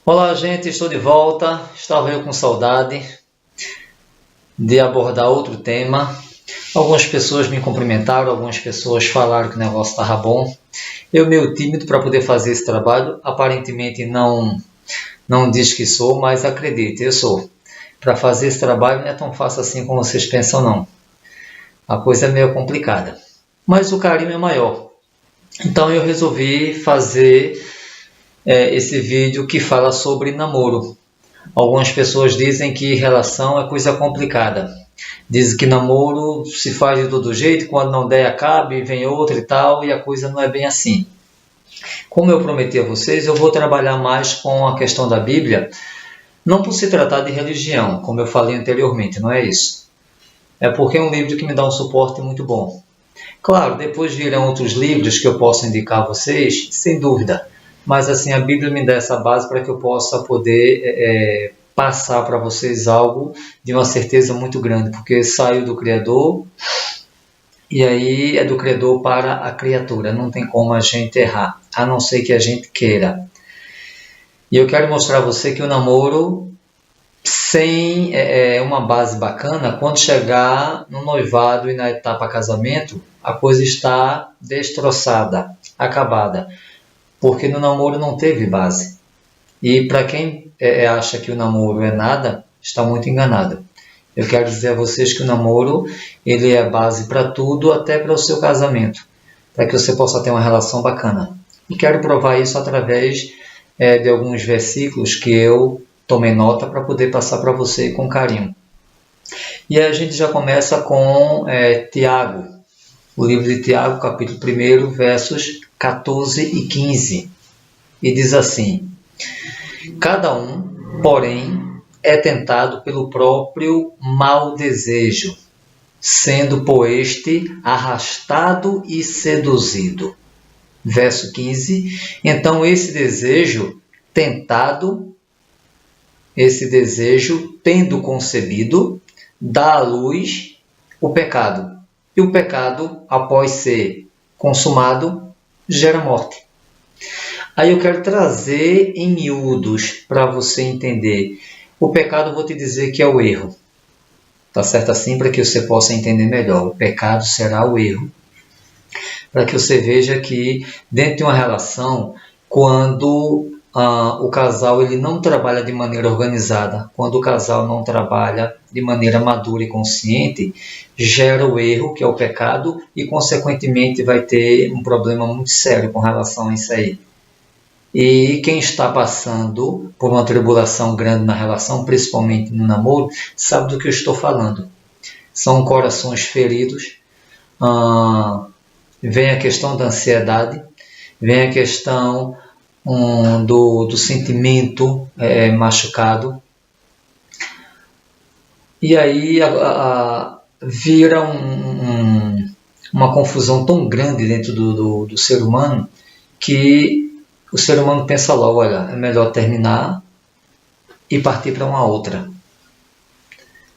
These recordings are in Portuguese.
Olá, gente, estou de volta. Estava eu com saudade de abordar outro tema. Algumas pessoas me cumprimentaram, algumas pessoas falaram que o negócio estava bom. Eu meio tímido para poder fazer esse trabalho. Aparentemente não diz que sou, mas acredite, eu sou. Para fazer esse trabalho não é tão fácil assim como vocês pensam, não. A coisa é meio complicada. Mas o carinho é maior. Então eu resolvi fazer esse vídeo que fala sobre namoro. Algumas pessoas dizem que relação é coisa complicada. Dizem que namoro se faz de todo jeito, quando não der acaba e vem outro e tal, e a coisa não é bem assim. Como eu prometi a vocês, eu vou trabalhar mais com a questão da Bíblia, não por se tratar de religião, como eu falei anteriormente, não é isso. É porque é um livro que me dá um suporte muito bom. Claro, depois virão outros livros que eu posso indicar a vocês, sem dúvida. Mas assim, a Bíblia me dá essa base para que eu possa poder passar para vocês algo de uma certeza muito grande, porque saiu do Criador e aí é do Criador para a criatura. Não tem como a gente errar, a não ser que a gente queira. E eu quero mostrar a você que o namoro, sem uma base bacana, quando chegar no noivado e na etapa casamento, a coisa está destroçada, acabada, porque no namoro não teve base. E para quem acha que o namoro é nada, está muito enganado. Eu quero dizer a vocês que o namoro ele é a base para tudo, até para o seu casamento, para que você possa ter uma relação bacana. E quero provar isso através de alguns versículos que eu tomei nota para poder passar para você com carinho. E aí a gente já começa com Tiago, o livro de Tiago, capítulo 1, versos 14 e 15. E diz assim: cada um, porém, é tentado pelo próprio mau desejo, sendo por este arrastado e seduzido. Verso 15. Então esse desejo tendo concebido, dá à luz o pecado. E o pecado, após ser consumado, gera morte. Aí eu quero trazer em miúdos para você entender. O pecado eu vou te dizer que é o erro. Tá certo assim? Para que você possa entender melhor. O pecado será o erro. Para que você veja que dentro de uma relação, quando o casal ele não trabalha de maneira organizada, quando o casal não trabalha de maneira madura e consciente, gera o erro, que é o pecado, e consequentemente vai ter um problema muito sério com relação a isso aí. E quem está passando por uma tribulação grande na relação, principalmente no namoro, sabe do que eu estou falando. São corações feridos, vem a questão da ansiedade, vem a questão do sentimento machucado. E aí vira uma confusão tão grande dentro do ser humano que o ser humano pensa logo, olha, é melhor terminar e partir para uma outra.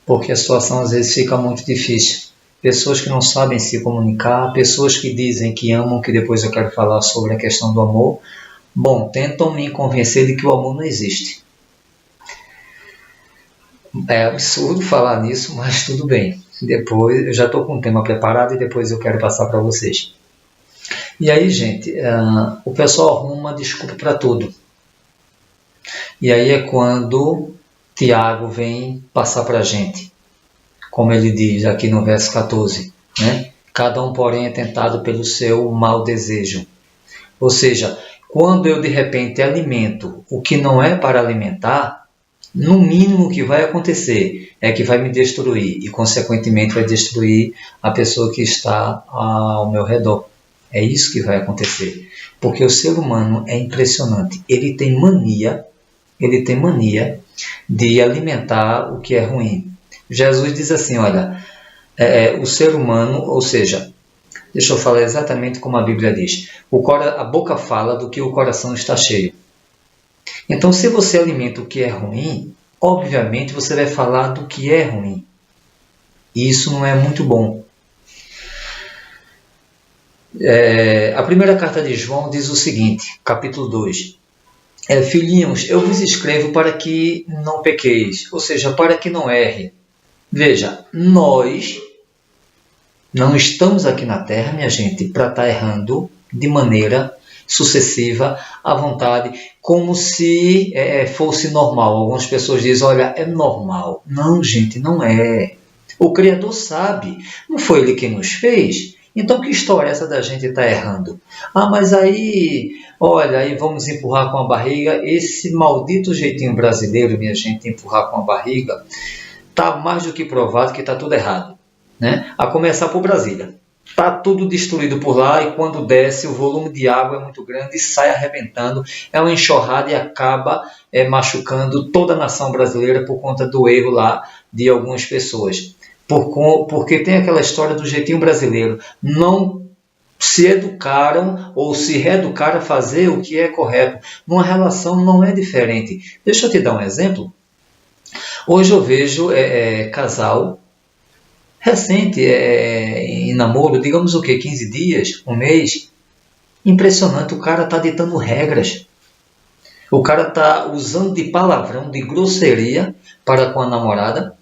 Porque a situação às vezes fica muito difícil. Pessoas que não sabem se comunicar, pessoas que dizem que amam, que depois eu quero falar sobre a questão do amor, tentam me convencer de que o amor não existe. É absurdo falar nisso, mas tudo bem. Depois eu já estou com o tema preparado e depois eu quero passar para vocês. E aí, gente, o pessoal arruma desculpa para tudo. E aí é quando Tiago vem passar para a gente, como ele diz aqui no verso 14, né? Cada um, porém, é tentado pelo seu mau desejo. Ou seja, quando eu de repente alimento o que não é para alimentar, no mínimo o que vai acontecer é que vai me destruir e, consequentemente, vai destruir a pessoa que está ao meu redor. É isso que vai acontecer. Porque o ser humano é impressionante. Ele tem mania de alimentar o que é ruim. Jesus diz assim, olha, o ser humano, ou seja, deixa eu falar exatamente como a Bíblia diz, a boca fala do que o coração está cheio. Então, se você alimenta o que é ruim, obviamente você vai falar do que é ruim. E isso não é muito bom. A primeira carta de João diz o seguinte, capítulo 2. Filhinhos, eu vos escrevo para que não pequeis, ou seja, para que não erre. Veja, nós não estamos aqui na Terra, minha gente, para estar errando de maneira sucessiva à vontade, como se fosse normal. Algumas pessoas dizem, olha, é normal. Não, gente, não é. O Criador sabe. Não foi Ele quem nos fez? Então, que história é essa da gente estar errando? Ah, mas aí, olha, aí vamos empurrar com a barriga. Esse maldito jeitinho brasileiro, minha gente, empurrar com a barriga, está mais do que provado que está tudo errado. Né? A começar por Brasília. Está tudo destruído por lá e quando desce o volume de água é muito grande e sai arrebentando. É uma enxurrada e acaba machucando toda a nação brasileira por conta do erro lá de algumas pessoas. Porque tem aquela história do jeitinho brasileiro. Não se educaram ou se reeducaram a fazer o que é correto. Numa relação não é diferente. Deixa eu te dar um exemplo. Hoje eu vejo casal recente, em namoro, digamos o que, 15 dias, um mês. Impressionante, o cara está ditando regras. O cara está usando de palavrão, de grosseria para com a namorada,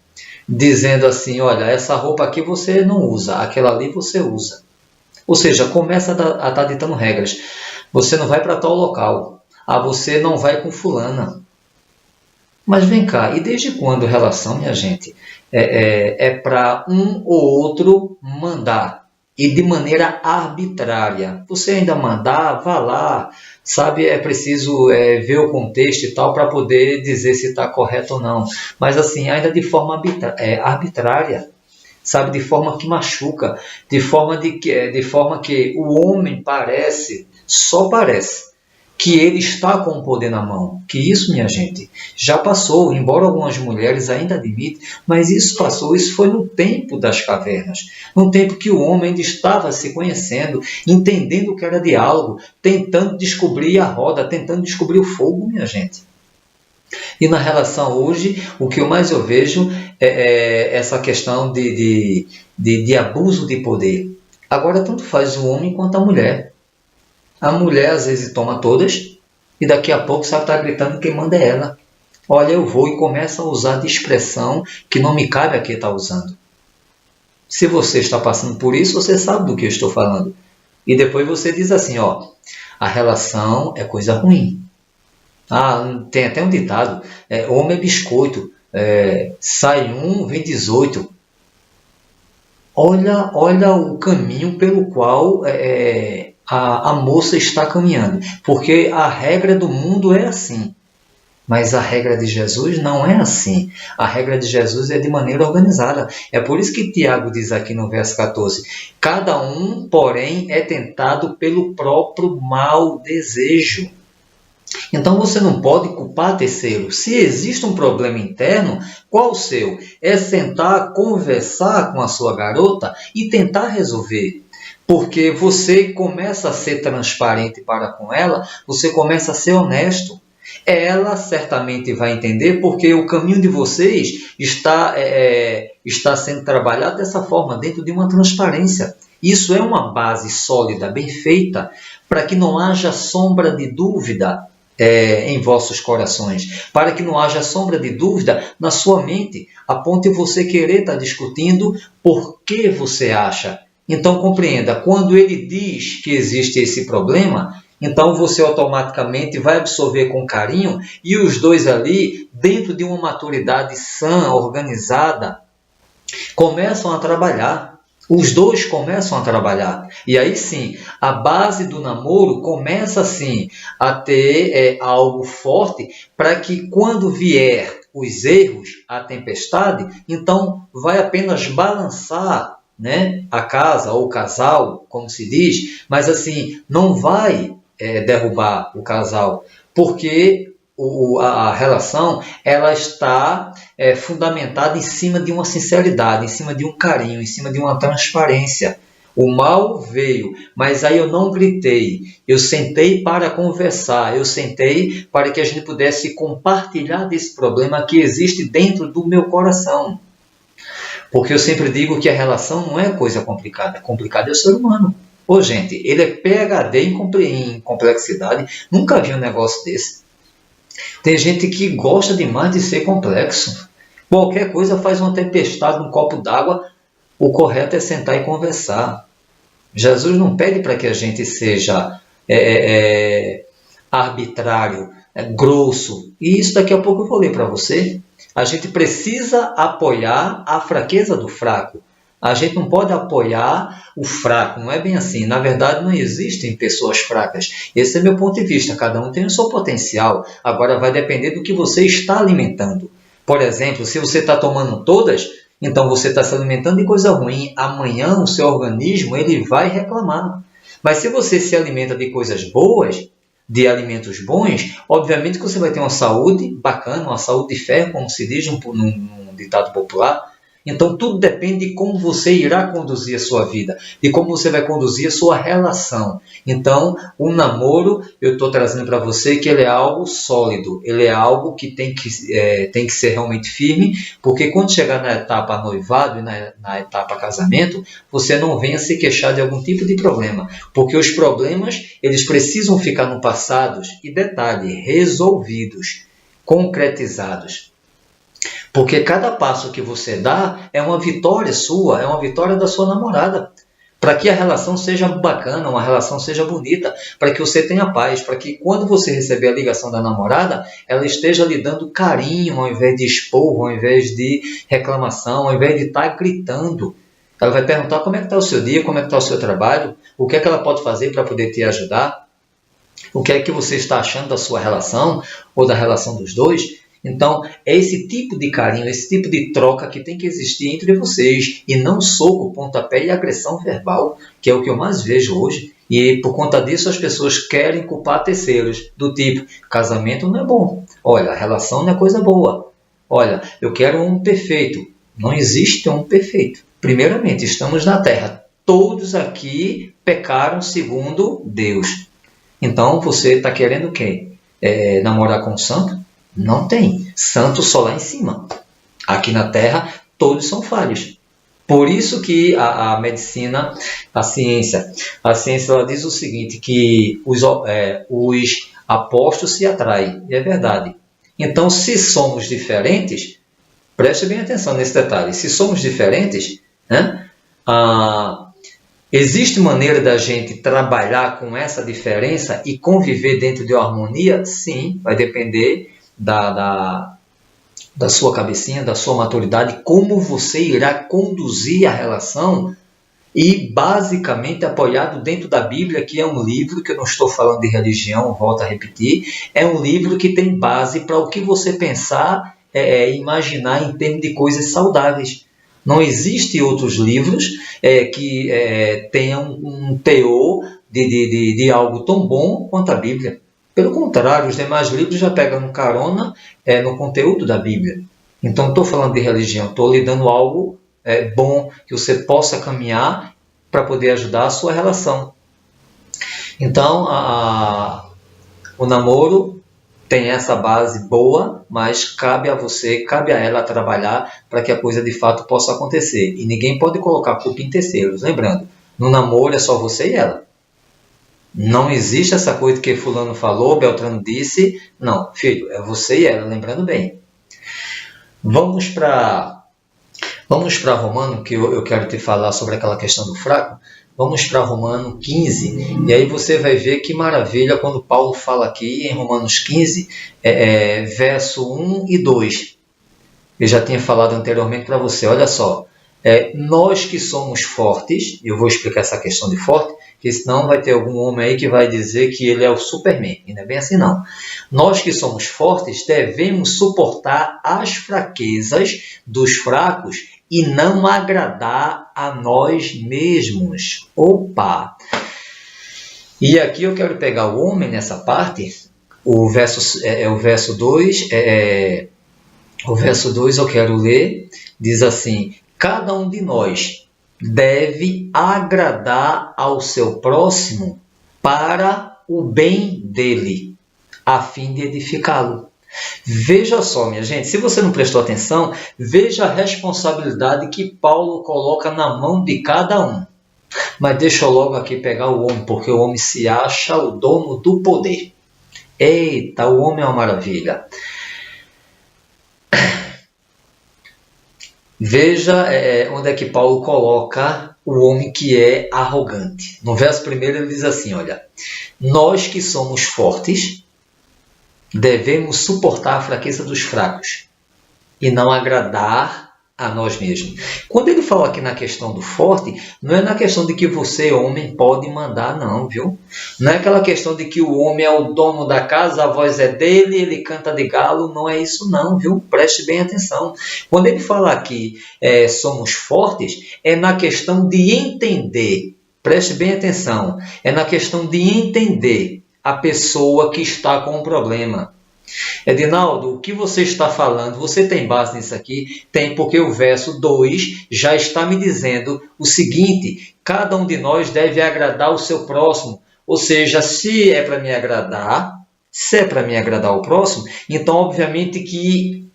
dizendo assim, olha, essa roupa aqui você não usa, aquela ali você usa. Ou seja, começa a estar ditando regras. Você não vai para tal local. Ah, você não vai com fulana. Mas vem cá, e desde quando relação, minha gente, para um ou outro mandar? E de maneira arbitrária. Você ainda mandar, vá lá, sabe? É preciso ver o contexto e tal para poder dizer se está correto ou não. Mas assim, ainda de forma arbitrária, sabe? De forma que machuca, de forma que o homem só parece, que ele está com o poder na mão. Que isso, minha gente, já passou, embora algumas mulheres ainda admitem, mas isso passou, isso foi no tempo das cavernas, no tempo que o homem ainda estava se conhecendo, entendendo o que era diálogo, tentando descobrir a roda, tentando descobrir o fogo, minha gente. E na relação hoje, o que mais eu vejo é essa questão de abuso de poder. Agora, tanto faz o homem quanto a mulher. A mulher às vezes toma todas e daqui a pouco sabe estar gritando quem manda é ela. Olha, eu vou e começa a usar de expressão que não me cabe aqui estar usando. Se você está passando por isso, você sabe do que eu estou falando. E depois você diz assim, ó, a relação é coisa ruim. Ah, tem até um ditado, homem é biscoito, sai um, vem 18. Olha o caminho pelo qual a moça está caminhando, porque a regra do mundo é assim, mas a regra de Jesus não é assim. A regra de Jesus é de maneira organizada. É por isso que Tiago diz aqui no verso 14, cada um, porém, é tentado pelo próprio mau desejo. Então você não pode culpar terceiro. Se existe um problema interno, qual o seu? É sentar, conversar com a sua garota e tentar resolver. Porque você começa a ser transparente para com ela, você começa a ser honesto. Ela certamente vai entender porque o caminho de vocês está sendo trabalhado dessa forma, dentro de uma transparência. Isso é uma base sólida, bem feita, para que não haja sombra de dúvida em vossos corações, para que não haja sombra de dúvida na sua mente, a ponto de você querer estar discutindo por que você acha. Então compreenda, quando ele diz que existe esse problema, então você automaticamente vai absorver com carinho e os dois ali, dentro de uma maturidade sã, organizada, começam a trabalhar. Os dois começam a trabalhar. E aí sim, a base do namoro começa assim a ter algo forte para que quando vier os erros, a tempestade, então vai apenas balançar, né, a casa ou o casal, como se diz, mas assim, não vai derrubar o casal, porque a relação ela está fundamentada em cima de uma sinceridade, em cima de um carinho, em cima de uma transparência. O mal veio, mas aí eu não gritei, eu sentei para conversar, eu sentei para que a gente pudesse compartilhar desse problema que existe dentro do meu coração. Porque eu sempre digo que a relação não é coisa complicada, complicado é o ser humano. Ô gente, ele é PhD em complexidade, nunca vi um negócio desse. Tem gente que gosta demais de ser complexo. Qualquer coisa faz uma tempestade num copo d'água. O correto é sentar e conversar. Jesus não pede para que a gente seja arbitrário, grosso. E isso daqui a pouco eu vou ler para você. A gente precisa apoiar a fraqueza do fraco. A gente não pode apoiar o fraco, não é bem assim. Na verdade, não existem pessoas fracas. Esse é meu ponto de vista. Cada um tem o seu potencial. Agora vai depender do que você está alimentando. Por exemplo, se você está tomando todas, então você está se alimentando de coisa ruim. Amanhã o seu organismo ele vai reclamar. Mas se você se alimenta de coisas boas, de alimentos bons, obviamente que você vai ter uma saúde bacana, uma saúde de ferro, como se diz num ditado popular. Então tudo depende de como você irá conduzir a sua vida, de como você vai conduzir a sua relação. Então o namoro, eu estou trazendo para você que ele é algo sólido, ele é algo que tem que ser realmente firme, porque quando chegar na etapa noivado e na etapa casamento, você não venha se queixar de algum tipo de problema, porque os problemas eles precisam ficar no passado e, detalhe, resolvidos, concretizados. Porque cada passo que você dá é uma vitória sua, é uma vitória da sua namorada. Para que a relação seja bacana, uma relação seja bonita, para que você tenha paz, para que quando você receber a ligação da namorada, ela esteja lhe dando carinho, ao invés de esporro, ao invés de reclamação, ao invés de estar gritando. Ela vai perguntar como é que está o seu dia, como é que está o seu trabalho, o que é que ela pode fazer para poder te ajudar, o que é que você está achando da sua relação ou da relação dos dois. Então, é esse tipo de carinho, esse tipo de troca que tem que existir entre vocês, e não soco, pontapé e agressão verbal, que é o que eu mais vejo hoje. E por conta disso as pessoas querem culpar terceiros, do tipo, casamento não é bom, olha, a relação não é coisa boa, olha, eu quero um perfeito. Não existe um perfeito. Primeiramente, estamos na Terra, todos aqui pecaram segundo Deus. Então, você está querendo o quê? Namorar com um santo? Não tem. Santo só lá em cima. Aqui na Terra, todos são falhos. Por isso que a medicina, a ciência ela diz o seguinte, que os opostos se atraem. E é verdade. Então, se somos diferentes, preste bem atenção nesse detalhe. Se somos diferentes, né, existe maneira da gente trabalhar com essa diferença e conviver dentro de uma harmonia? Sim, vai depender da sua cabecinha, da sua maturidade, como você irá conduzir a relação, e basicamente apoiado dentro da Bíblia, que é um livro, que eu não estou falando de religião, volto a repetir, é um livro que tem base para o que você pensar, imaginar em termos de coisas saudáveis. Não existem outros livros que tenham um teor de algo tão bom quanto a Bíblia. Pelo contrário, os demais livros já pegam carona no conteúdo da Bíblia. Então, não estou falando de religião, estou lhe dando algo bom, que você possa caminhar para poder ajudar a sua relação. Então, o namoro tem essa base boa, mas cabe a você, cabe a ela trabalhar para que a coisa de fato possa acontecer. E ninguém pode colocar culpa em terceiros. Lembrando, no namoro é só você e ela. Não existe essa coisa que fulano falou, Beltrano disse. Não, filho, é você e ela, lembrando bem. Vamos para Romano, que eu quero te falar sobre aquela questão do fraco. Vamos para Romano 15, e aí você vai ver que maravilha quando Paulo fala aqui em Romanos 15, verso 1 e 2. Eu já tinha falado anteriormente para você, olha só. Nós que somos fortes, eu vou explicar essa questão de forte, porque senão vai ter algum homem aí que vai dizer que ele é o Superman, e não é bem assim não. Nós que somos fortes devemos suportar as fraquezas dos fracos e não agradar a nós mesmos. Opa! E aqui eu quero pegar o homem nessa parte, o verso 2, o verso 2 eu quero ler, diz assim: cada um de nós deve agradar ao seu próximo para o bem dele, a fim de edificá-lo. Veja só, minha gente, se você não prestou atenção, veja a responsabilidade que Paulo coloca na mão de cada um. Mas deixa eu logo aqui pegar o homem, porque o homem se acha o dono do poder. Eita, o homem é uma maravilha. Veja onde é que Paulo coloca o homem que é arrogante. No verso 1 ele diz assim, olha, nós que somos fortes, devemos suportar a fraqueza dos fracos e não agradar a nós mesmos. Quando ele fala aqui na questão do forte, não é na questão de que você, homem, pode mandar, não, viu? Não é aquela questão de que o homem é o dono da casa, a voz é dele, ele canta de galo, não é isso não, viu? Preste bem atenção. Quando ele fala aqui, somos fortes, é na questão de entender, preste bem atenção, é na questão de entender a pessoa que está com um problema. Edinaldo, o que você está falando, você tem base nisso aqui? Tem, porque o verso 2 já está me dizendo o seguinte, cada um de nós deve agradar o seu próximo, ou seja, se é para me agradar o próximo, então obviamente que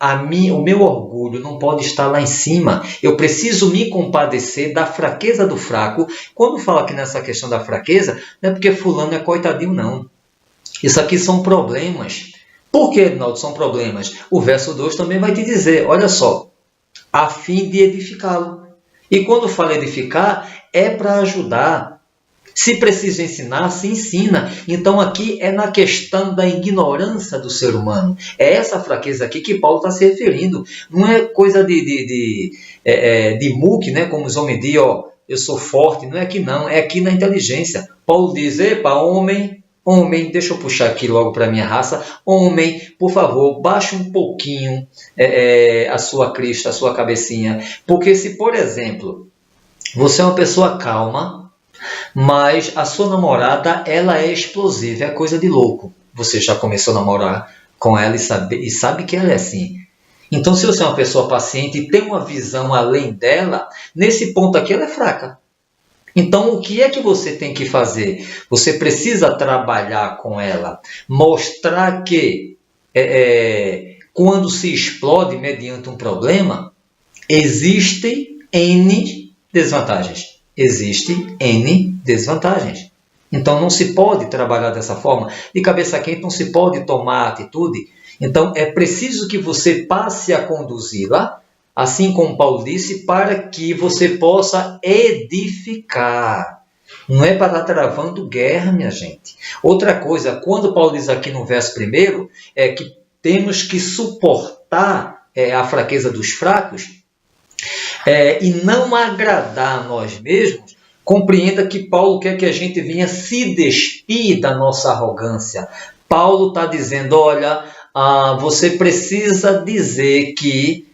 o meu orgulho não pode estar lá em cima, eu preciso me compadecer da fraqueza do fraco. Quando fala aqui nessa questão da fraqueza, não é porque fulano é coitadinho não, isso aqui são problemas. Por que, Edinaldo, são problemas? O verso 2 também vai te dizer, olha só, a fim de edificá-lo. E quando fala edificar, é para ajudar. Se precisa ensinar, se ensina. Então aqui é na questão da ignorância do ser humano. É essa fraqueza aqui que Paulo está se referindo. Não é coisa de muque, né? Como os homens dizem, ó, eu sou forte. Não é aqui não, é aqui na inteligência. Paulo diz, epa, homem, deixa eu puxar aqui logo para a minha raça. Homem, por favor, baixe um pouquinho a sua crista, a sua cabecinha. Porque se, por exemplo, você é uma pessoa calma, mas a sua namorada ela é explosiva, é coisa de louco. Você já começou a namorar com ela e sabe que ela é assim. Então, se você é uma pessoa paciente e tem uma visão além dela, nesse ponto aqui ela é fraca. Então, o que é que você tem que fazer? Você precisa trabalhar com ela, mostrar que quando se explode mediante um problema, existem N desvantagens. Existem N desvantagens. Então, não se pode trabalhar dessa forma. De cabeça quente, não se pode tomar atitude. Então, é preciso que você passe a conduzi-la, assim como Paulo disse, para que você possa edificar. Não é para estar travando guerra, minha gente. Outra coisa, quando Paulo diz aqui no verso 1, é que temos que suportar a fraqueza dos fracos e não agradar a nós mesmos, compreenda que Paulo quer que a gente venha se despir da nossa arrogância. Paulo está dizendo, olha, você precisa dizer que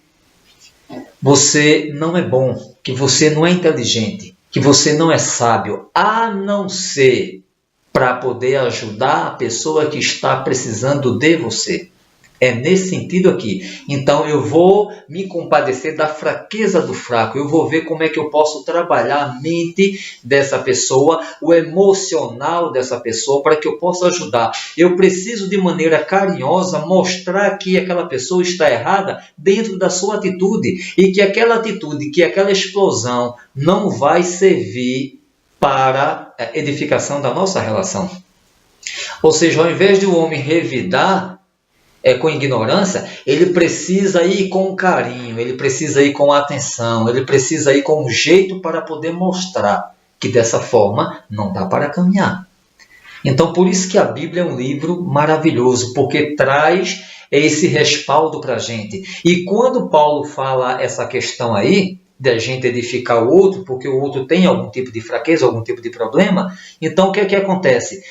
você não é bom, que você não é inteligente, que você não é sábio, a não ser para poder ajudar a pessoa que está precisando de você. É nesse sentido aqui. Então eu vou me compadecer da fraqueza do fraco. Eu vou ver como é que eu posso trabalhar a mente dessa pessoa, o emocional dessa pessoa, para que eu possa ajudar. Eu preciso de maneira carinhosa mostrar que aquela pessoa está errada dentro da sua atitude. E que aquela atitude, que aquela explosão não vai servir para a edificação da nossa relação. Ou seja, ao invés de o homem revidar com ignorância, ele precisa ir com carinho, ele precisa ir com atenção, ele precisa ir com um jeito para poder mostrar que dessa forma não dá para caminhar. Então, por isso que a Bíblia é um livro maravilhoso, porque traz esse respaldo para a gente. E quando Paulo fala essa questão aí, de a gente edificar o outro, porque o outro tem algum tipo de fraqueza, algum tipo de problema, então o que é que acontece?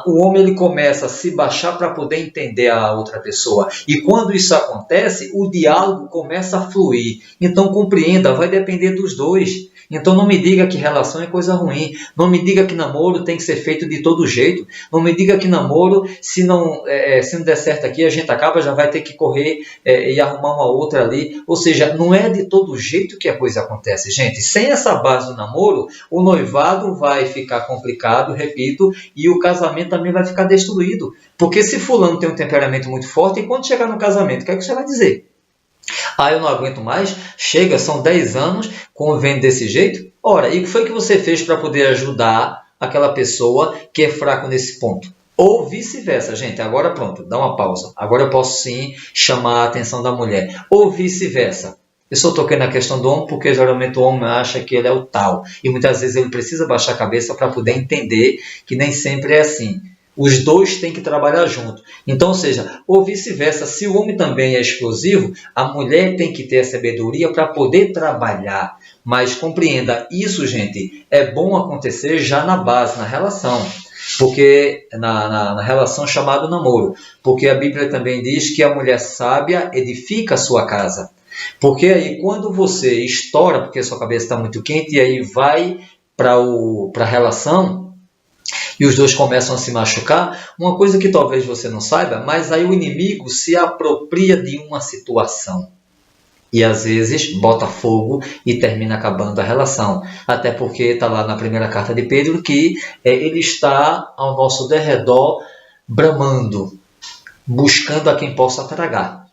O homem ele começa a se baixar para poder entender a outra pessoa. E quando isso acontece, o diálogo começa a fluir. Então compreenda, vai depender dos dois. Então não me diga que relação é coisa ruim. Não me diga que namoro tem que ser feito de todo jeito. Não me diga que namoro, se não der certo aqui, a gente acaba, já vai ter que correr e arrumar uma outra ali. Ou seja, não é de todo jeito que a coisa acontece, gente. Sem essa base do namoro, o noivado vai ficar complicado, repito, e o casamento também vai ficar destruído. Porque se fulano tem um temperamento muito forte, e quando chegar no casamento, o que é que você vai dizer? Eu não aguento mais, chega, são 10 anos convivendo desse jeito. Ora, e o que foi que você fez para poder ajudar aquela pessoa que é fraca nesse ponto? Ou vice-versa, gente, agora pronto, dá uma pausa. Agora eu posso sim chamar a atenção da mulher. Ou vice-versa. Eu só toquei na questão do homem porque geralmente o homem acha que ele é o tal. E muitas vezes ele precisa baixar a cabeça para poder entender que nem sempre é assim. Os dois têm que trabalhar junto. Então, ou seja, ou vice-versa, se o homem também é explosivo, a mulher tem que ter a sabedoria para poder trabalhar. Mas compreenda, isso, gente, é bom acontecer já na base, na relação. Porque na relação chamada namoro. Porque a Bíblia também diz que a mulher sábia edifica a sua casa. Porque aí quando você estoura, porque sua cabeça está muito quente, e aí vai para a relação, e os dois começam a se machucar, uma coisa que talvez você não saiba, mas aí o inimigo se apropria de uma situação. E às vezes bota fogo e termina acabando a relação. Até porque está lá na primeira carta de Pedro que ele está ao nosso derredor bramando, buscando a quem possa tragar.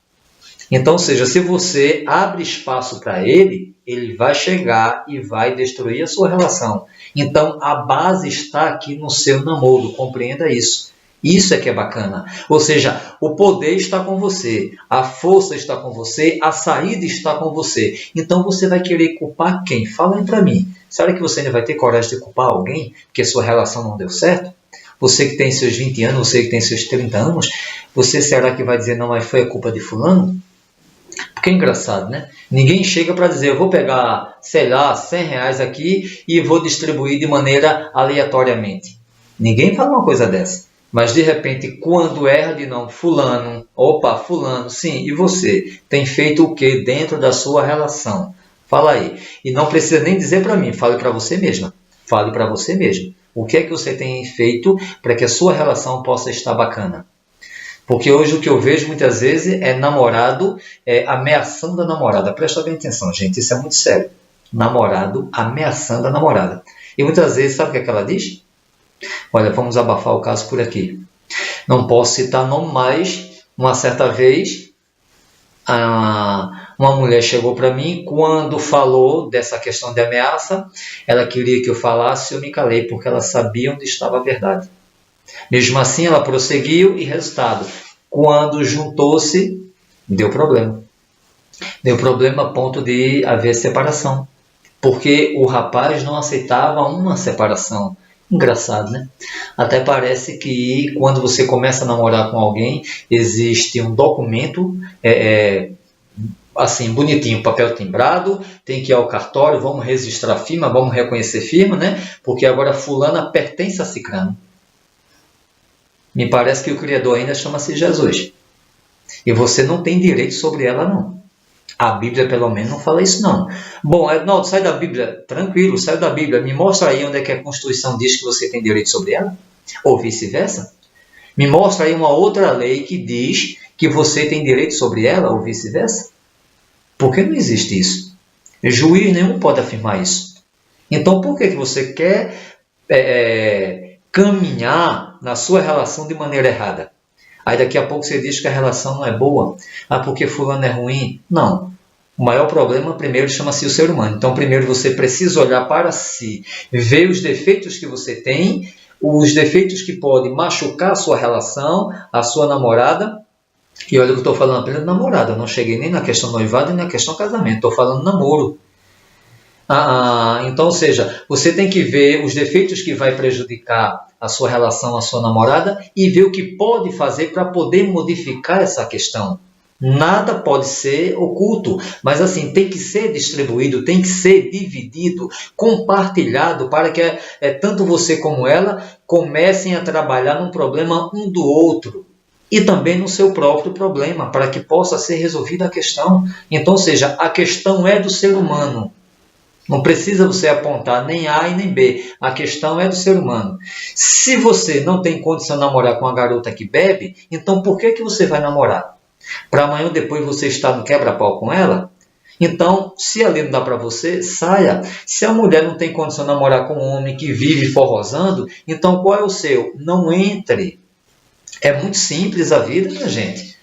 Então, ou seja, se você abre espaço para ele, ele vai chegar e vai destruir a sua relação. Então, a base está aqui no seu namoro, compreenda isso. Isso é que é bacana. Ou seja, o poder está com você, a força está com você, a saída está com você. Então, você vai querer culpar quem? Fala aí para mim. Será que você ainda vai ter coragem de culpar alguém porque sua relação não deu certo? Você que tem seus 20 anos, você que tem seus 30 anos, você será que vai dizer, não, mas foi a culpa de fulano? Porque é engraçado, né? Ninguém chega para dizer, eu vou pegar, sei lá, R$100 aqui e vou distribuir de maneira aleatoriamente. Ninguém fala uma coisa dessa. Mas, de repente, quando erra de não, fulano, sim, e você? Tem feito o que dentro da sua relação? Fala aí. E não precisa nem dizer para mim, fale para você mesma. Fale para você mesmo. O que é que você tem feito para que a sua relação possa estar bacana? Porque hoje o que eu vejo muitas vezes é namorado ameaçando a namorada. Presta bem atenção, gente, isso é muito sério. Namorado ameaçando a namorada. E muitas vezes, sabe o que ela diz? Olha, vamos abafar o caso por aqui. Não posso citar nome, mas uma certa vez uma mulher chegou para mim quando falou dessa questão de ameaça. Ela queria que eu falasse, eu me calei, porque ela sabia onde estava a verdade. Mesmo assim, ela prosseguiu e resultado. Quando juntou-se, deu problema. Deu problema a ponto de haver separação. Porque o rapaz não aceitava uma separação. Engraçado, né? Até parece que quando você começa a namorar com alguém, existe um documento, assim, bonitinho, papel timbrado, tem que ir ao cartório, vamos registrar firma, vamos reconhecer firma, né? Porque agora fulana pertence a cicrano. Me parece que o Criador ainda chama-se Jesus. E você não tem direito sobre ela, não. A Bíblia, pelo menos, não fala isso, não. Bom, Ednaldo, sai da Bíblia. Tranquilo, sai da Bíblia. Me mostra aí onde é que a Constituição diz que você tem direito sobre ela. Ou vice-versa. Me mostra aí uma outra lei que diz que você tem direito sobre ela, ou vice-versa. Por que não existe isso? Juiz nenhum pode afirmar isso. Então, por que você quer caminhar na sua relação de maneira errada? Aí daqui a pouco você diz que a relação não é boa. Porque fulano é ruim. Não. O maior problema primeiro chama-se o ser humano. Então primeiro você precisa olhar para si, ver os defeitos que você tem, os defeitos que podem machucar a sua relação, a sua namorada. E olha que eu estou falando apenas de namorada. Eu não cheguei nem na questão noivado nem na questão casamento. Estou falando namoro. Então, ou seja, você tem que ver os defeitos que vai prejudicar a sua relação, a sua namorada, e ver o que pode fazer para poder modificar essa questão. Nada pode ser oculto, mas assim, tem que ser distribuído, tem que ser dividido, compartilhado, para que tanto você como ela comecem a trabalhar num problema um do outro. E também no seu próprio problema, para que possa ser resolvida a questão. Então, ou seja, a questão é do ser humano. Não precisa você apontar nem A e nem B. A questão é do ser humano. Se você não tem condição de namorar com uma garota que bebe, então por que você vai namorar? Para amanhã ou depois você estar no quebra-pau com ela? Então, se ali não dá para você, saia. Se a mulher não tem condição de namorar com um homem que vive forrosando, então qual é o seu? Não entre. É muito simples a vida, minha gente.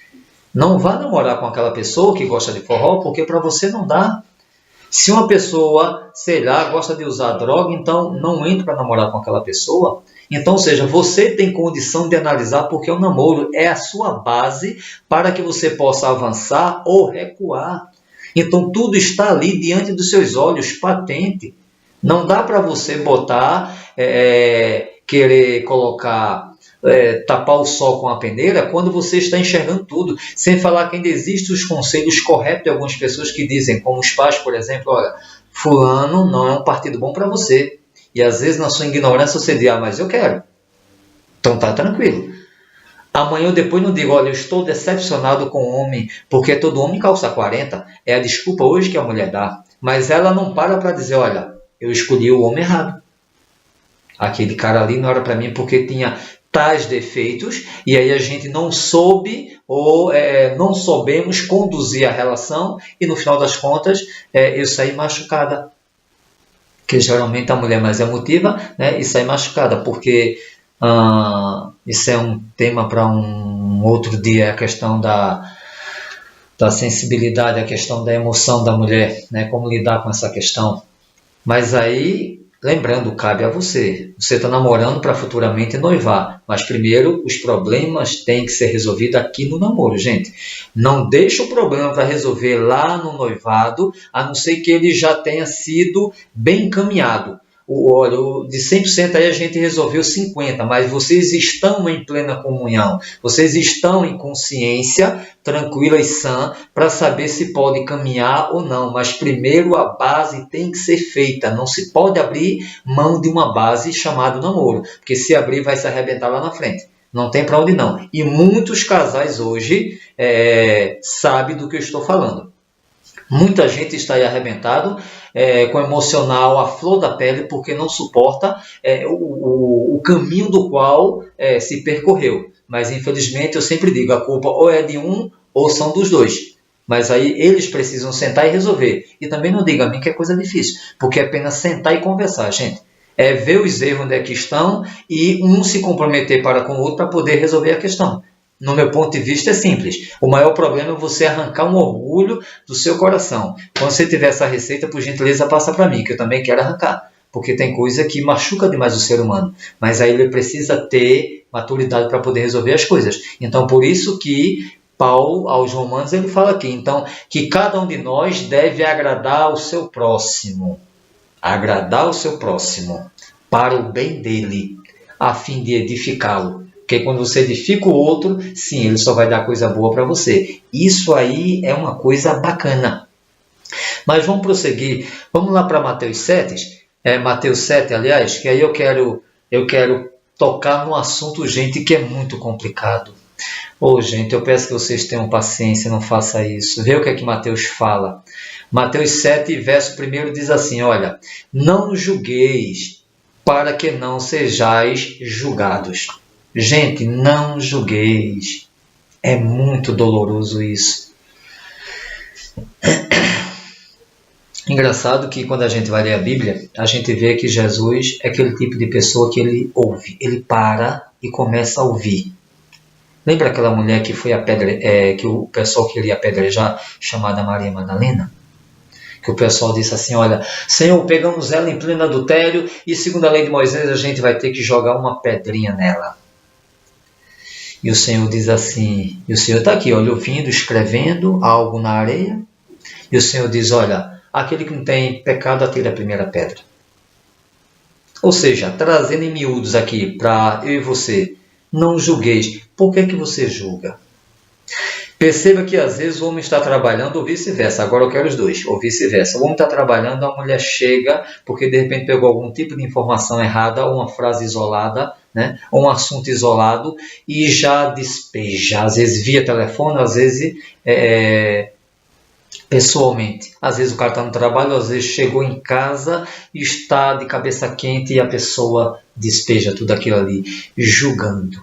Não vá namorar com aquela pessoa que gosta de forró, porque para você não dá. Se uma pessoa, sei lá, gosta de usar droga, então não entre para namorar com aquela pessoa. Então, ou seja, você tem condição de analisar, porque o namoro é a sua base para que você possa avançar ou recuar. Então tudo está ali diante dos seus olhos, patente. Não dá para você botar, querer colocar, tapar o sol com a peneira quando você está enxergando tudo. Sem falar que ainda existem os conselhos corretos de algumas pessoas que dizem, como os pais, por exemplo, olha, fulano não é um partido bom para você. E às vezes na sua ignorância você diz, mas eu quero. Então tá tranquilo. Amanhã ou depois não digo, olha, eu estou decepcionado com o homem, porque todo homem calça 40. É a desculpa hoje que a mulher dá. Mas ela não para dizer, olha, eu escolhi o homem errado. Aquele cara ali não era para mim porque tinha tais defeitos, e aí a gente não soube ou não soubemos conduzir a relação, e no final das contas eu saí machucada. Que geralmente a mulher mais emotiva, né, e sai machucada, porque isso é um tema para um outro dia, a questão da sensibilidade, a questão da emoção da mulher, né, como lidar com essa questão. Mas aí, lembrando, cabe a você. Você está namorando para futuramente noivar, mas primeiro os problemas têm que ser resolvidos aqui no namoro, gente. Não deixa o problema para resolver lá no noivado, a não ser que ele já tenha sido bem encaminhado. Olha, de 100% aí a gente resolveu 50%, mas vocês estão em plena comunhão, vocês estão em consciência tranquila e sã para saber se pode caminhar ou não, mas primeiro a base tem que ser feita, não se pode abrir mão de uma base chamada namoro, porque se abrir vai se arrebentar lá na frente, não tem para onde não. E muitos casais hoje sabem do que eu estou falando. Muita gente está aí arrebentado, com o emocional à flor da pele, porque não suporta o caminho do qual se percorreu. Mas, infelizmente, eu sempre digo, a culpa ou é de um ou são dos dois. Mas aí eles precisam sentar e resolver. E também não diga a mim que é coisa difícil, porque é apenas sentar e conversar, gente. É ver os erros onde é que estão e um se comprometer para com o outro para poder resolver a questão. No meu ponto de vista é simples. O maior problema é você arrancar um orgulho do seu coração. Quando você tiver essa receita, por gentileza, passa para mim, que eu também quero arrancar. Porque tem coisa que machuca demais o ser humano. Mas aí ele precisa ter maturidade para poder resolver as coisas. Então, por isso que Paulo, aos Romanos, ele fala aqui. Então, que cada um de nós deve agradar o seu próximo. Agradar o seu próximo para o bem dele, a fim de edificá-lo. Porque quando você edifica o outro, sim, ele só vai dar coisa boa para você. Isso aí é uma coisa bacana. Mas vamos prosseguir. Vamos lá para Mateus 7. Mateus 7, aliás, que aí eu quero tocar num assunto, gente, que é muito complicado. Gente, eu peço que vocês tenham paciência, não façam isso. Vê o que é que Mateus fala. Mateus 7, verso 1 diz assim, olha, não julgueis para que não sejais julgados. Gente, não julgueis. É muito doloroso isso. Engraçado que quando a gente vai ler a Bíblia, a gente vê que Jesus é aquele tipo de pessoa que ele ouve. Ele para e começa a ouvir. Lembra aquela mulher que foi que o pessoal queria apedrejar, chamada Maria Madalena? Que o pessoal disse assim, olha, Senhor, pegamos ela em pleno adultério e segundo a lei de Moisés a gente vai ter que jogar uma pedrinha nela. E o Senhor diz assim, e o Senhor está aqui, olha, ouvindo, escrevendo algo na areia, e o Senhor diz, olha, aquele que não tem pecado atira a primeira pedra. Ou seja, trazendo em miúdos aqui para eu e você, não julgueis. Por que você julga? Perceba que às vezes o homem está trabalhando ou vice-versa. Agora eu quero os dois, ou vice-versa. O homem está trabalhando, a mulher chega porque de repente pegou algum tipo de informação errada, ou uma frase isolada, né? Ou um assunto isolado e já despeja. Às vezes via telefone, às vezes pessoalmente. Às vezes o cara está no trabalho, às vezes chegou em casa e está de cabeça quente e a pessoa despeja tudo aquilo ali, julgando.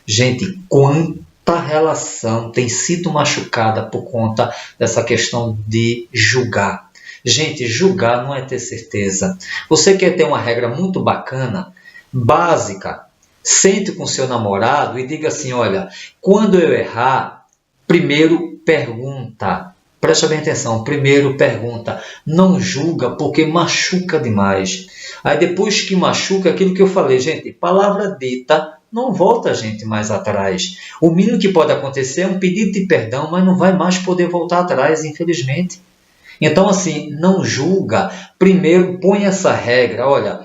Gente, quanta relação tem sido machucada por conta dessa questão de julgar. Gente, julgar não é ter certeza. Você quer ter uma regra muito bacana, básica, sente com seu namorado e diga assim, olha, quando eu errar, primeiro pergunta, Presta bem atenção. Primeiro pergunta, não julga porque machuca demais. Aí depois que machuca, aquilo que eu falei, gente, palavra dita não volta a gente mais atrás. O mínimo que pode acontecer é um pedido de perdão, mas não vai mais poder voltar atrás, infelizmente. Então, assim, não julga. Primeiro, põe essa regra. Olha,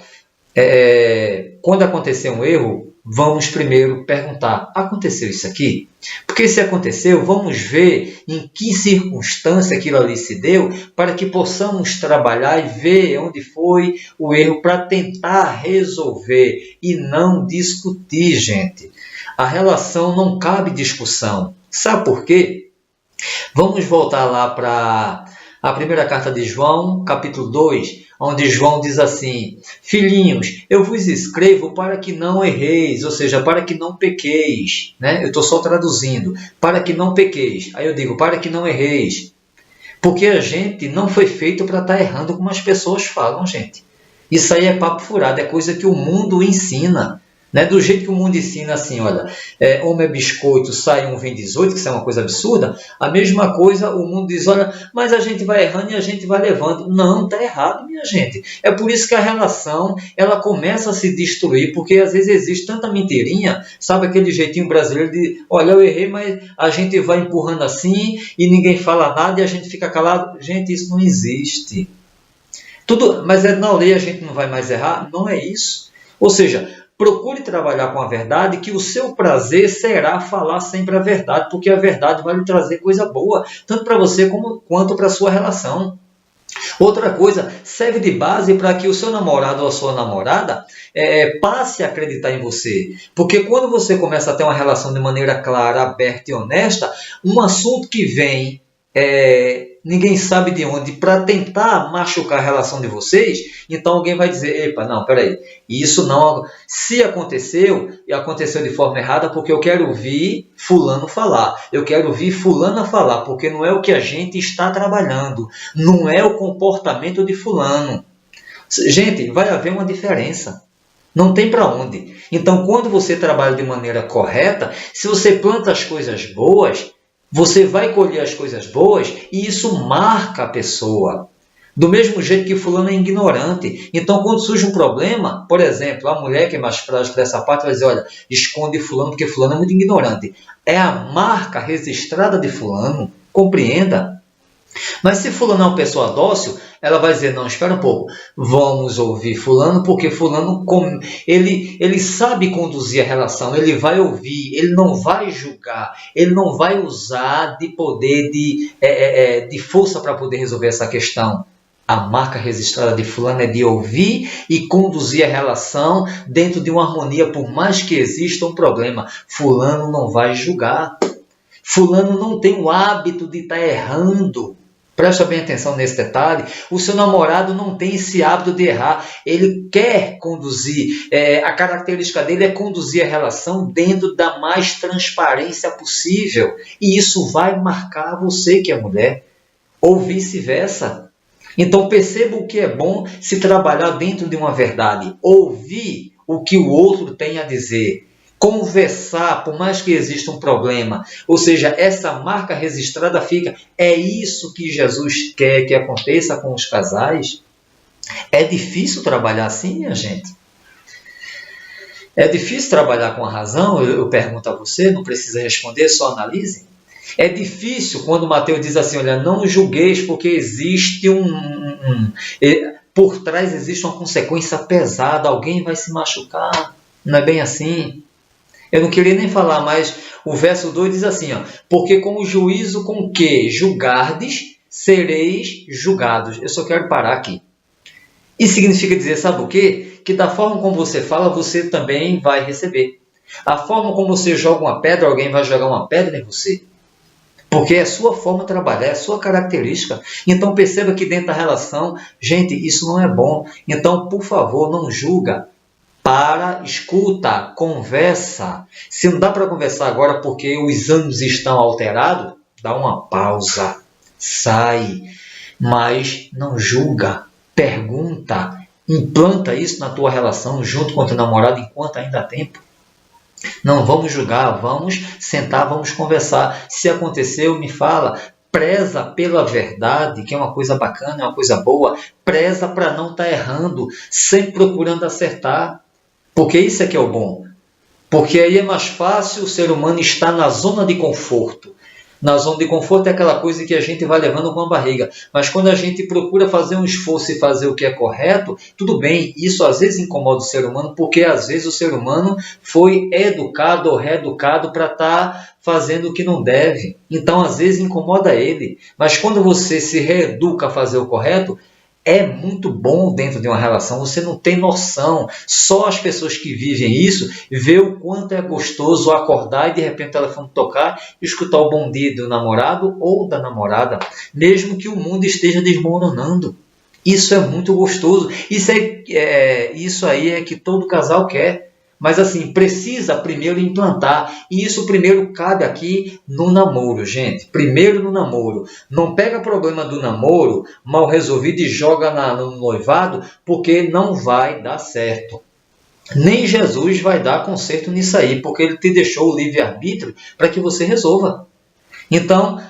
quando acontecer um erro, vamos primeiro perguntar, aconteceu isso aqui? Porque se aconteceu, vamos ver em que circunstância aquilo ali se deu, para que possamos trabalhar e ver onde foi o erro, para tentar resolver e não discutir, gente. A relação não cabe discussão. Sabe por quê? Vamos voltar lá para a primeira carta de João, capítulo 2, onde João diz assim, filhinhos, eu vos escrevo para que não erreis, ou seja, para que não pequeis. Né? Eu estou só traduzindo, para que não pequeis. Aí eu digo, para que não erreis. Porque a gente não foi feito para estar errando como as pessoas falam, gente. Isso aí é papo furado, é coisa que o mundo ensina. Né? Do jeito que o mundo ensina assim, olha, homem é biscoito, sai um vem 18, que isso é uma coisa absurda, a mesma coisa o mundo diz, olha, mas a gente vai errando e a gente vai levando. Não, está errado, minha gente. É por isso que a relação, ela começa a se destruir, porque às vezes existe tanta mentirinha, sabe aquele jeitinho brasileiro de, olha, eu errei, mas a gente vai empurrando assim e ninguém fala nada e a gente fica calado. Gente, isso não existe. Mas na lei a gente não vai mais errar? Não é isso. Ou seja, procure trabalhar com a verdade, que o seu prazer será falar sempre a verdade, porque a verdade vai lhe trazer coisa boa, tanto para você quanto para a sua relação. Outra coisa, serve de base para que o seu namorado ou a sua namorada passe a acreditar em você. Porque quando você começa a ter uma relação de maneira clara, aberta e honesta, um assunto que vem... ninguém sabe de onde, para tentar machucar a relação de vocês, então alguém vai dizer, epa, não, peraí, isso não, se aconteceu, e aconteceu de forma errada, porque eu quero ouvir fulano falar, eu quero ouvir fulana falar, porque não é o que a gente está trabalhando, não é o comportamento de fulano. Gente, vai haver uma diferença. Não tem para onde. Então, quando você trabalha de maneira correta, se você planta as coisas boas, você vai colher as coisas boas e isso marca a pessoa. Do mesmo jeito que fulano é ignorante. Então, quando surge um problema, por exemplo, a mulher que é mais frágil dessa parte vai dizer, olha, esconde fulano porque fulano é muito ignorante. É a marca registrada de fulano, compreenda. Mas se fulano é uma pessoa dócil, ela vai dizer, não, espera um pouco, vamos ouvir fulano, porque fulano, ele sabe conduzir a relação, ele vai ouvir, ele não vai julgar, ele não vai usar de poder, de força para poder resolver essa questão. A marca registrada de fulano é de ouvir e conduzir a relação dentro de uma harmonia, por mais que exista um problema. Fulano não vai julgar. Fulano não tem o hábito de estar errando. Presta bem atenção nesse detalhe. O seu namorado não tem esse hábito de errar. Ele quer conduzir. A característica dele é conduzir a relação dentro da mais transparência possível. E isso vai marcar você que é mulher. Ou vice-versa. Então perceba o que é bom se trabalhar dentro de uma verdade. Ouvir o que o outro tem a dizer. Conversar, por mais que exista um problema. Ou seja, essa marca registrada fica. É isso que Jesus quer que aconteça com os casais. É difícil trabalhar assim, minha gente? É difícil trabalhar com a razão? Eu pergunto a você, não precisa responder, só analise. É difícil quando Mateus diz assim, olha, não julgueis porque existe por trás existe uma consequência pesada, alguém vai se machucar. Não é bem assim? Eu não queria nem falar, mas o verso 2 diz assim, porque com o juízo com que julgardes, sereis julgados. Eu só quero parar aqui. Isso significa dizer, sabe o quê? Que da forma como você fala, você também vai receber. A forma como você joga uma pedra, alguém vai jogar uma pedra em você. Porque é a sua forma de trabalhar, é a sua característica. Então perceba que dentro da relação, gente, isso não é bom. Então, por favor, não julga. Para, escuta, conversa. Se não dá para conversar agora porque os ânimos estão alterados, dá uma pausa, sai, mas não julga, pergunta, implanta isso na tua relação junto com o teu namorado enquanto ainda há tempo. Não vamos julgar, vamos sentar, vamos conversar. Se aconteceu, me fala. preza pela verdade, que é uma coisa bacana, é uma coisa boa, preza para não estar errando, sempre procurando acertar, porque isso é que é o bom. Porque aí é mais fácil o ser humano estar na zona de conforto. Na zona de conforto é aquela coisa que a gente vai levando com a barriga. Mas quando a gente procura fazer um esforço e fazer o que é correto, tudo bem, isso às vezes incomoda o ser humano, porque às vezes o ser humano foi educado ou reeducado para estar fazendo o que não deve. Então às vezes incomoda ele. Mas quando você se reeduca a fazer o correto, é muito bom dentro de uma relação, você não tem noção. Só as pessoas que vivem isso vê o quanto é gostoso acordar e de repente o telefone tocar e escutar o bom dia do namorado ou da namorada, mesmo que o mundo esteja desmoronando. Isso é muito gostoso. Isso aí é que todo casal quer. Mas assim, precisa primeiro implantar. E isso primeiro cabe aqui no namoro, gente. Primeiro no namoro. Não pega problema do namoro mal resolvido e joga no noivado, porque não vai dar certo. Nem Jesus vai dar conserto nisso aí, porque ele te deixou o livre-arbítrio para que você resolva. Então,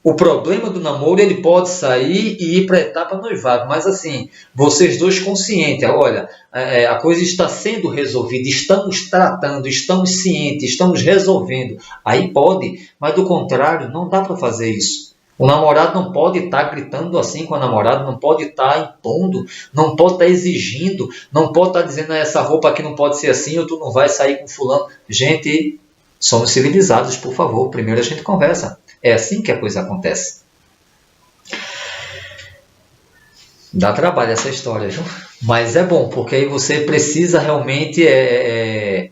o problema do namoro, ele pode sair e ir para a etapa noivado, mas assim, vocês dois conscientes, olha, a coisa está sendo resolvida, estamos tratando, estamos cientes, estamos resolvendo, aí pode, mas do contrário, não dá para fazer isso. O namorado não pode estar gritando assim com a namorada, não pode estar impondo, não pode estar exigindo, não pode estar dizendo essa roupa aqui não pode ser assim, ou tu não vai sair com fulano. Gente, somos civilizados, por favor, primeiro a gente conversa. É assim que a coisa acontece. Dá trabalho essa história, viu? Mas é bom, porque aí você precisa realmente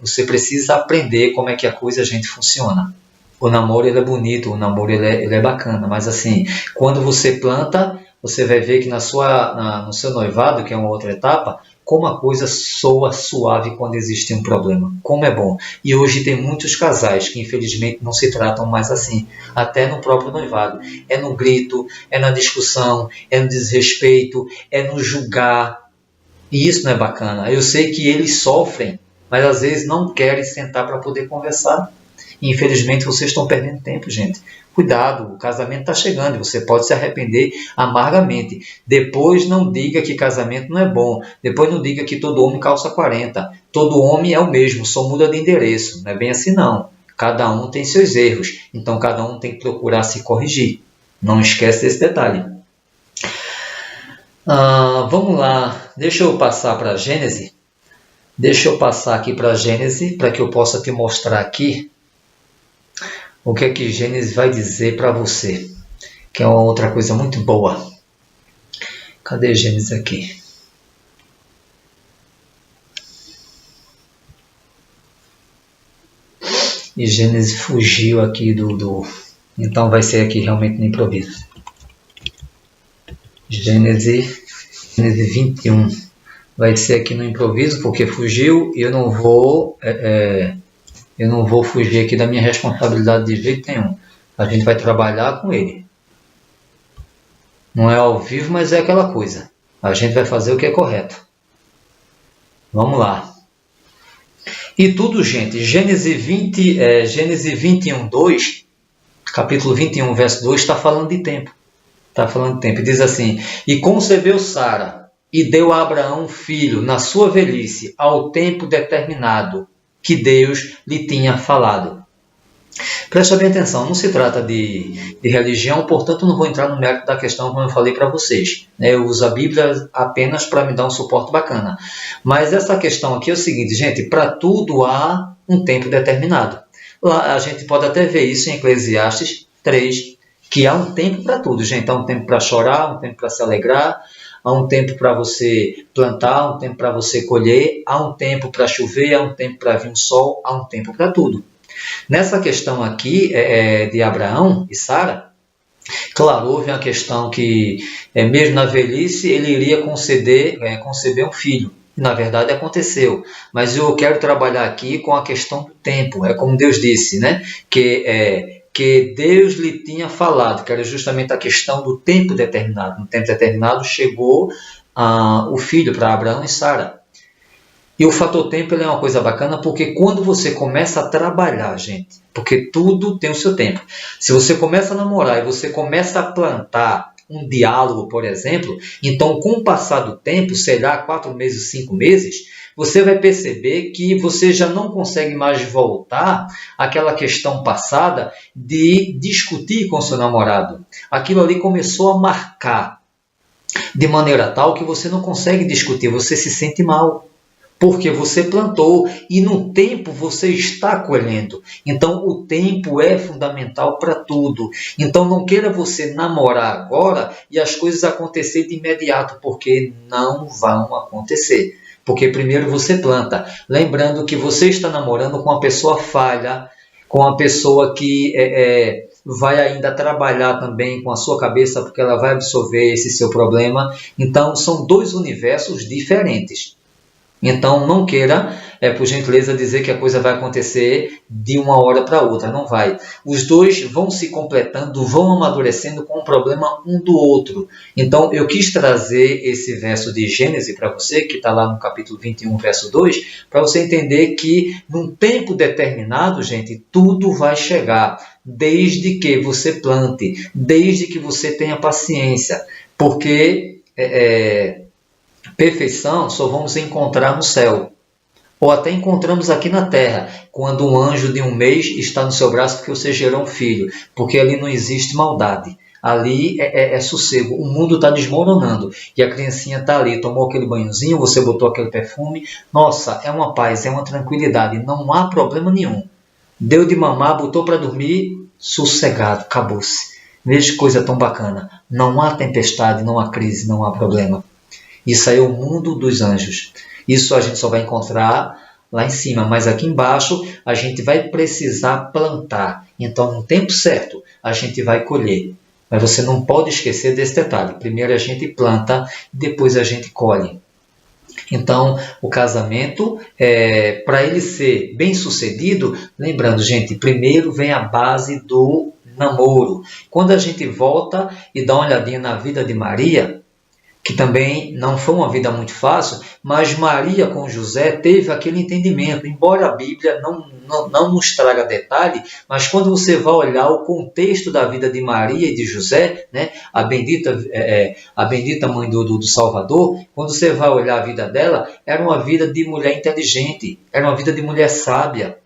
você precisa aprender como é que a coisa a gente funciona. O namoro ele é bonito, o namoro ele é bacana, mas assim, quando você planta, você vai ver que no seu noivado, que é uma outra etapa, como a coisa soa suave quando existe um problema. Como é bom. E hoje tem muitos casais que infelizmente não se tratam mais assim. Até no próprio noivado. É no grito, é na discussão, é no desrespeito, é no julgar. E isso não é bacana. Eu sei que eles sofrem, mas às vezes não querem sentar para poder conversar. E infelizmente vocês estão perdendo tempo, gente. Cuidado, o casamento está chegando e você pode se arrepender amargamente. Depois não diga que casamento não é bom. Depois não diga que todo homem calça 40. Todo homem é o mesmo, só muda de endereço. Não é bem assim não. Cada um tem seus erros. Então cada um tem que procurar se corrigir. Não esquece desse detalhe. Vamos lá. Deixa eu passar para a Gênesis. Deixa eu passar aqui para a Gênesis para que eu possa te mostrar aqui o que é que Gênesis vai dizer para você, que é uma outra coisa muito boa. Cadê Gênesis aqui? E Gênesis fugiu aqui Então vai ser aqui realmente no improviso. Gênesis 21. Vai ser aqui no improviso, porque fugiu e eu não vou fugir aqui da minha responsabilidade de jeito nenhum. A gente vai trabalhar com ele. Não é ao vivo, mas é aquela coisa. A gente vai fazer o que é correto. Vamos lá. E tudo, gente. Gênesis 21, 2, capítulo 21, verso 2, está falando de tempo. Está falando de tempo. Diz assim: E concebeu Sara, e deu a Abraão um filho, na sua velhice, ao tempo determinado, que Deus lhe tinha falado. Preste bem atenção, não se trata de religião, portanto não vou entrar no mérito da questão como eu falei para vocês. Eu uso a Bíblia apenas para me dar um suporte bacana. Mas essa questão aqui é o seguinte, gente, para tudo há um tempo determinado. Lá a gente pode até ver isso em Eclesiastes 3, que há um tempo para tudo, gente. Há um tempo para chorar, há um tempo para se alegrar, há um tempo para você plantar, há um tempo para você colher, há um tempo para chover, há um tempo para vir um sol, há um tempo para tudo. Nessa questão aqui de Abraão e Sara, claro, houve uma questão que, mesmo na velhice, ele iria conceber um filho. Na verdade, aconteceu. Mas eu quero trabalhar aqui com a questão do tempo. É como Deus disse, né? Que Deus lhe tinha falado, que era justamente a questão do tempo determinado. No tempo determinado chegou o filho para Abraão e Sara. E o fator tempo ele é uma coisa bacana porque quando você começa a trabalhar, gente, porque tudo tem o seu tempo. Se você começa a namorar e você começa a plantar um diálogo, por exemplo, então com o passar do tempo, sei lá, 4 meses, 5 meses, você vai perceber que você já não consegue mais voltar àquela questão passada de discutir com seu namorado. Aquilo ali começou a marcar de maneira tal que você não consegue discutir, você se sente mal. Porque você plantou e no tempo você está colhendo. Então o tempo é fundamental para tudo. Então não queira você namorar agora e as coisas acontecerem de imediato, porque não vão acontecer. Porque primeiro você planta. Lembrando que você está namorando com uma pessoa falha, com uma pessoa que vai ainda trabalhar também com a sua cabeça, porque ela vai absorver esse seu problema. Então são dois universos diferentes. Então, não queira, por gentileza, dizer que a coisa vai acontecer de uma hora para outra. Não vai. Os dois vão se completando, vão amadurecendo com o problema um do outro. Então, eu quis trazer esse verso de Gênesis para você, que está lá no capítulo 21, verso 2, para você entender que, num tempo determinado, gente, tudo vai chegar. Desde que você plante, desde que você tenha paciência. Porque perfeição só vamos encontrar no céu, ou até encontramos aqui na terra, quando um anjo de um mês está no seu braço porque você gerou um filho, porque ali não existe maldade, ali é sossego, o mundo está desmoronando, e a criancinha está ali, tomou aquele banhozinho, você botou aquele perfume, nossa, é uma paz, é uma tranquilidade, não há problema nenhum, deu de mamar, botou para dormir, sossegado, acabou-se, veja que coisa tão bacana, não há tempestade, não há crise, não há problema. Isso aí é o mundo dos anjos. Isso a gente só vai encontrar lá em cima, mas aqui embaixo a gente vai precisar plantar. Então, no tempo certo, a gente vai colher. Mas você não pode esquecer desse detalhe. Primeiro a gente planta, depois a gente colhe. Então, o casamento, para ele ser bem sucedido, lembrando, gente, primeiro vem a base do namoro. Quando a gente volta e dá uma olhadinha na vida de Maria, que também não foi uma vida muito fácil, mas Maria com José teve aquele entendimento, embora a Bíblia não nos traga detalhe, mas quando você vai olhar o contexto da vida de Maria e de José, né, a bendita mãe do Salvador, quando você vai olhar a vida dela, era uma vida de mulher inteligente, era uma vida de mulher sábia,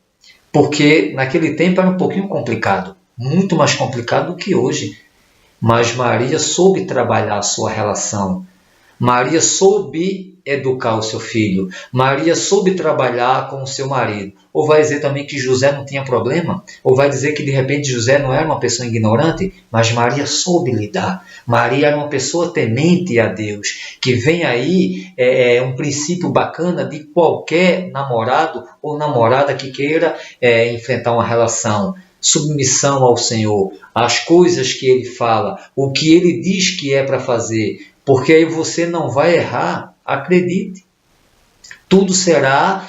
porque naquele tempo era um pouquinho complicado, muito mais complicado do que hoje. Mas Maria soube trabalhar a sua relação. Maria soube educar o seu filho. Maria soube trabalhar com o seu marido. Ou vai dizer também que José não tinha problema? Ou vai dizer que de repente José não era uma pessoa ignorante? Mas Maria soube lidar. Maria era uma pessoa temente a Deus. Que vem aí um princípio bacana de qualquer namorado ou namorada que queira enfrentar uma relação. Submissão ao Senhor, as coisas que Ele fala, o que Ele diz que é para fazer, porque aí você não vai errar, acredite. Tudo será,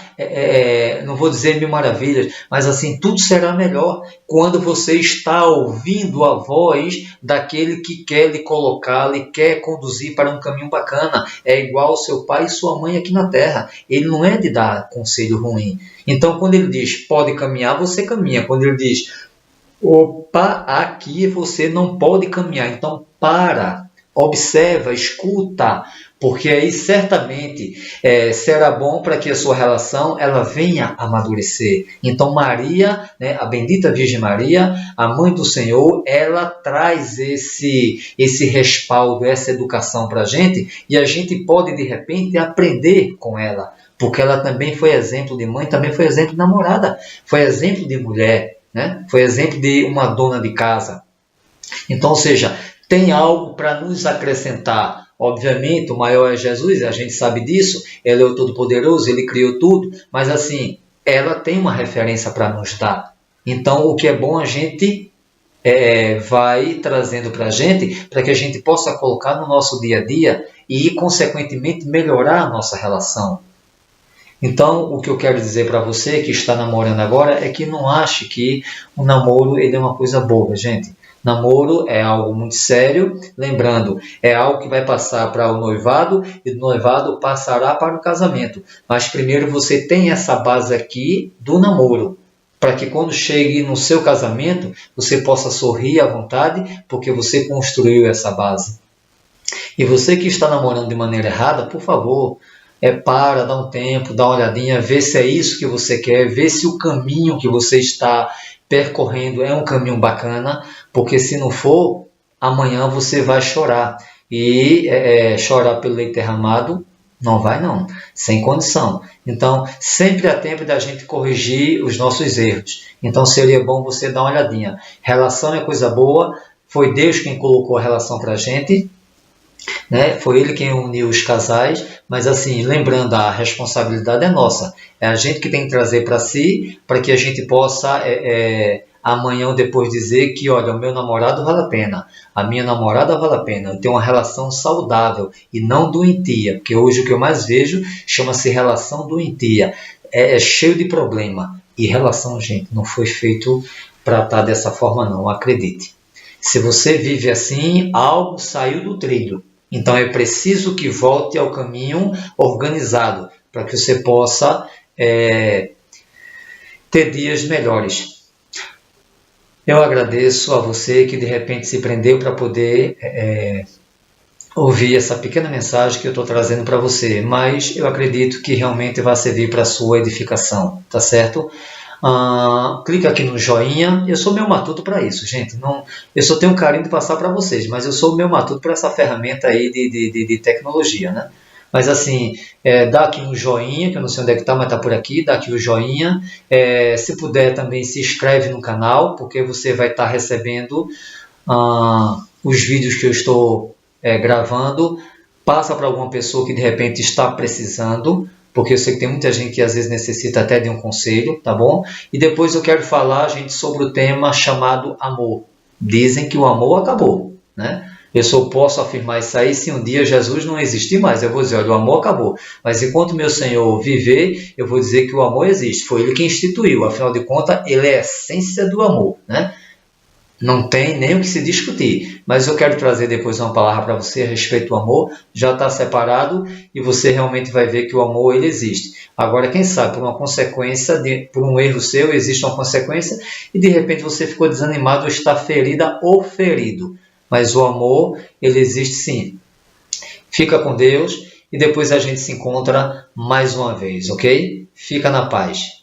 não vou dizer mil maravilhas, mas assim, tudo será melhor quando você está ouvindo a voz daquele que quer lhe colocar, lhe quer conduzir para um caminho bacana. É igual ao seu pai e sua mãe aqui na terra. Ele não é de dar conselho ruim. Então, quando ele diz, pode caminhar, você caminha. Quando ele diz, opa, aqui você não pode caminhar. Então, para, observa, escuta, porque aí certamente será bom para que a sua relação ela venha amadurecer. Então Maria, né, a bendita Virgem Maria, a mãe do Senhor, ela traz esse respaldo, essa educação para a gente, e a gente pode de repente aprender com ela, porque ela também foi exemplo de mãe, também foi exemplo de namorada, foi exemplo de mulher, né? Foi exemplo de uma dona de casa. Então, ou seja, tem algo para nos acrescentar. Obviamente, o maior é Jesus, a gente sabe disso, Ele é o Todo-Poderoso, Ele criou tudo, mas assim, ela tem uma referência para nos dar. Então, o que é bom a gente vai trazendo para a gente, para que a gente possa colocar no nosso dia a dia e, consequentemente, melhorar a nossa relação. Então, o que eu quero dizer para você que está namorando agora é que não ache que o namoro ele é uma coisa boba, gente. Namoro é algo muito sério, lembrando, é algo que vai passar para o noivado e do noivado passará para o casamento. Mas primeiro você tem essa base aqui do namoro, para que quando chegue no seu casamento, você possa sorrir à vontade, porque você construiu essa base. E você que está namorando de maneira errada, por favor, dá um tempo, dá uma olhadinha, vê se é isso que você quer, vê se o caminho que você está percorrendo é um caminho bacana, porque se não for, amanhã você vai chorar. E chorar pelo leite derramado não vai não, sem condição. Então, sempre há tempo da gente corrigir os nossos erros. Então, seria bom você dar uma olhadinha. Relação é coisa boa, foi Deus quem colocou a relação para a gente, né? Foi ele quem uniu os casais, mas assim, lembrando, a responsabilidade é nossa. É a gente que tem que trazer para si, para que a gente possa amanhã ou depois dizer que, olha, o meu namorado vale a pena, a minha namorada vale a pena, eu tenho uma relação saudável e não doentia, porque hoje o que eu mais vejo chama-se relação doentia. É cheio de problema. E relação, gente, não foi feito para estar dessa forma não, acredite. Se você vive assim, algo saiu do trilho. Então é preciso que volte ao caminho organizado, para que você possa ter dias melhores. Eu agradeço a você que de repente se prendeu para poder ouvir essa pequena mensagem que eu estou trazendo para você, mas eu acredito que realmente vai servir para a sua edificação, tá certo? Clica aqui no joinha. Eu sou meu matuto para isso, gente. Não, eu só tenho um carinho de passar para vocês, mas eu sou meu matuto para essa ferramenta aí de tecnologia, né? Mas assim, dá aqui um joinha, que eu não sei onde é que está, mas está por aqui. Dá aqui o joinha. Se puder também se inscreve no canal, porque você vai estar recebendo os vídeos que eu estou gravando. Passa para alguma pessoa que de repente está precisando, porque eu sei que tem muita gente que às vezes necessita até de um conselho, tá bom? E depois eu quero falar, gente, sobre o tema chamado amor. Dizem que o amor acabou, né? Eu só posso afirmar isso aí se um dia Jesus não existir mais. Eu vou dizer, olha, o amor acabou. Mas enquanto meu Senhor viver, eu vou dizer que o amor existe. Foi Ele quem instituiu. Afinal de contas, Ele é a essência do amor, né? Não tem nem o que se discutir, mas eu quero trazer depois uma palavra para você a respeito do amor. Já está separado e você realmente vai ver que o amor ele existe. Agora, quem sabe, por uma consequência, por um erro seu, existe uma consequência e de repente você ficou desanimado ou está ferida ou ferido. Mas o amor, ele existe sim. Fica com Deus e depois a gente se encontra mais uma vez, ok? Fica na paz.